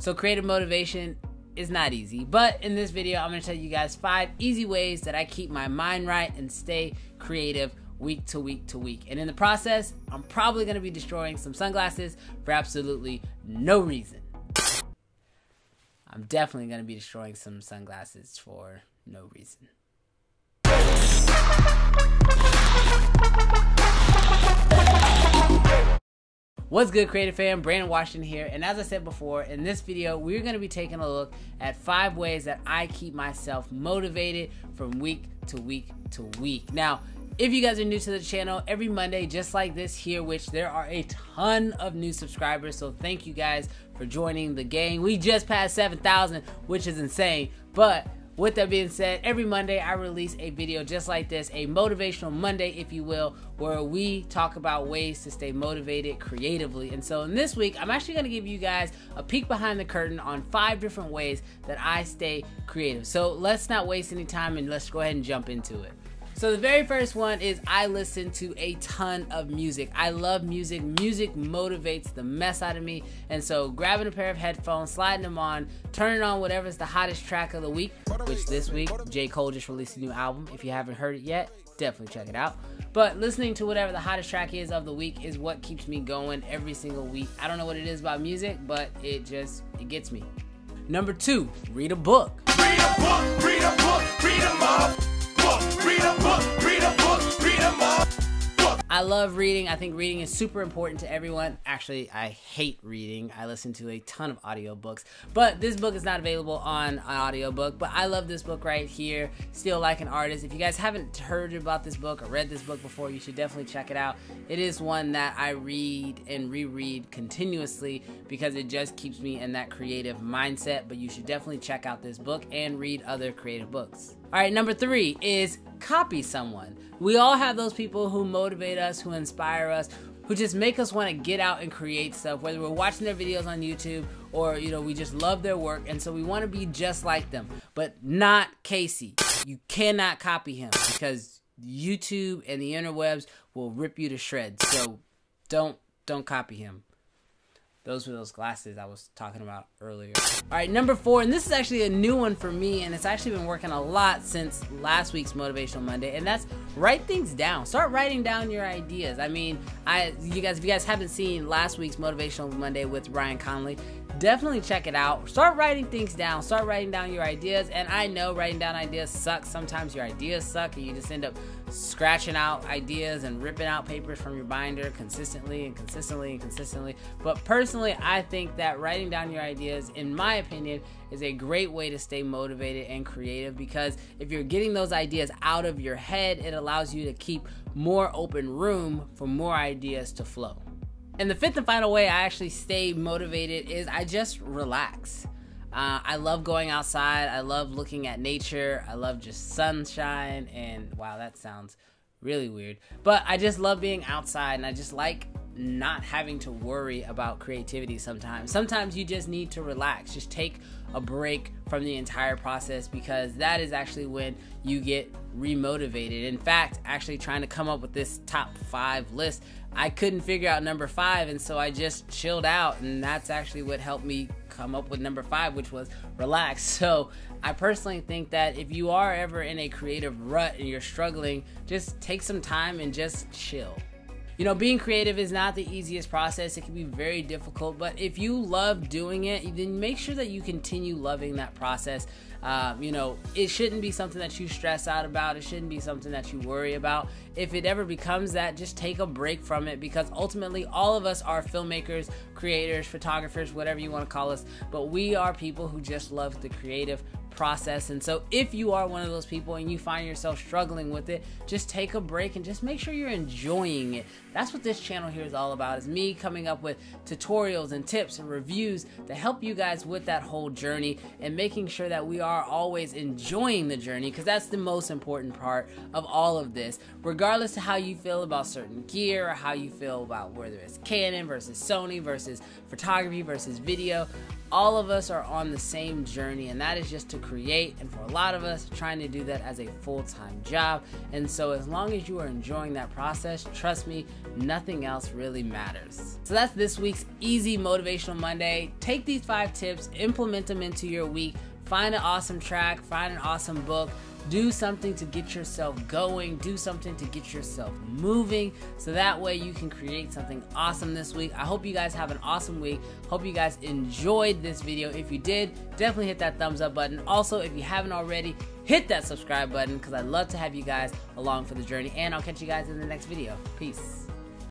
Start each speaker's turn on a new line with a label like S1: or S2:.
S1: So creative motivation is not easy, but in this video, I'm gonna tell you guys 5 easy ways that I keep my mind right and stay creative week to week to week. And in the process, I'm probably gonna be destroying some sunglasses for absolutely no reason. I'm definitely gonna be destroying some sunglasses for no reason. What's good, creative fam? Brandon Washington here, and as I said before, in this video we're going to be taking a look at 5 ways that I keep myself motivated from week to week to week. Now, if you guys are new to the channel, every Monday, just like this here, which there are a ton of new subscribers, so thank you guys for joining the gang. We just passed 7,000, which is insane, but with that being said, every Monday I release a video just like this, a motivational Monday, if you will, where we talk about ways to stay motivated creatively. And so in this week, I'm actually going to give you guys a peek behind the curtain on 5 different ways that I stay creative. So let's not waste any time and let's go ahead and jump into it. So the very first one is I listen to a ton of music. I love music. Music motivates the mess out of me. And so grabbing a pair of headphones, sliding them on, turning on whatever's the hottest track of the week, which this week, J. Cole just released a new album. If you haven't heard it yet, definitely check it out. But listening to whatever the hottest track is of the week is what keeps me going every single week. I don't know what it is about music, but it gets me. Number 2, read a book.
S2: Read a book, read a book, read a book. Read a book, read a book, read a book.
S1: I love reading. I think reading is super important to everyone. Actually, I hate reading. I listen to a ton of audiobooks, but this book is not available on an audiobook, but I love this book right here, Still Like an Artist. If you guys haven't heard about this book or read this book before, you should definitely check it out. It is one that I read and reread continuously because it just keeps me in that creative mindset, but you should definitely check out this book and read other creative books. All right, number 3 is copy someone. We all have those people who motivate us, who inspire us, who just make us want to get out and create stuff, whether we're watching their videos on YouTube or, we just love their work, and so we want to be just like them. But not Casey. You cannot copy him because YouTube and the interwebs will rip you to shreds. So don't copy him. Those were those glasses I was talking about earlier. All right, number 4, and this is actually a new one for me, and it's actually been working a lot since last week's Motivational Monday, and that's write things down. Start writing down your ideas. I mean, if you guys haven't seen last week's Motivational Monday with Ryan Conley, definitely check it out. Start writing things down. Start writing down your ideas, and I know writing down ideas sucks. Sometimes your ideas suck, and you just end up scratching out ideas and ripping out papers from your binder consistently and consistently and consistently. But personally, I think that writing down your ideas, in my opinion, is a great way to stay motivated and creative, because if you're getting those ideas out of your head, it allows you to keep more open room for more ideas to flow. And the 5th and final way I actually stay motivated is I just relax. I love going outside. I love looking at nature. I love just sunshine, and wow, that sounds really weird, but I just love being outside, and I just like not having to worry about creativity sometimes. Sometimes you just need to relax. Just take a break from the entire process, because that is actually when you get remotivated. In fact, actually trying to come up with this top 5 list, I couldn't figure out number 5, and so I just chilled out, and that's actually what helped me come up with number 5, which was relax. So I personally think that if you are ever in a creative rut and you're struggling, just take some time and just chill. Being creative is not the easiest process. It can be very difficult, but if you love doing it, then make sure that you continue loving that process. It shouldn't be something that you stress out about. It shouldn't be something that you worry about. If it ever becomes that, just take a break from it, because ultimately all of us are filmmakers, creators, photographers, whatever you want to call us, but we are people who just love the creative process. And so if you are one of those people and you find yourself struggling with it, just take a break and just make sure you're enjoying it. That's what this channel here is all about, is me coming up with tutorials and tips and reviews to help you guys with that whole journey, and making sure that we are always enjoying the journey, because that's the most important part of all of this. Regardless of how you feel about certain gear, or how you feel about whether it's Canon versus Sony versus photography versus video, all of us are on the same journey, and that is just to create, and for a lot of us, trying to do that as a full-time job. And so as long as you are enjoying that process, trust me, nothing else really matters. So that's this week's Easy Motivational Monday. Take these 5 tips, implement them into your week, find an awesome track, find an awesome book, do something to get yourself going, do something to get yourself moving, so that way you can create something awesome this week. I hope you guys have an awesome week. Hope you guys enjoyed this video. If you did, definitely hit that thumbs up button. Also, if you haven't already, hit that subscribe button, because I'd love to have you guys along for the journey, and I'll catch you guys in the next video. Peace.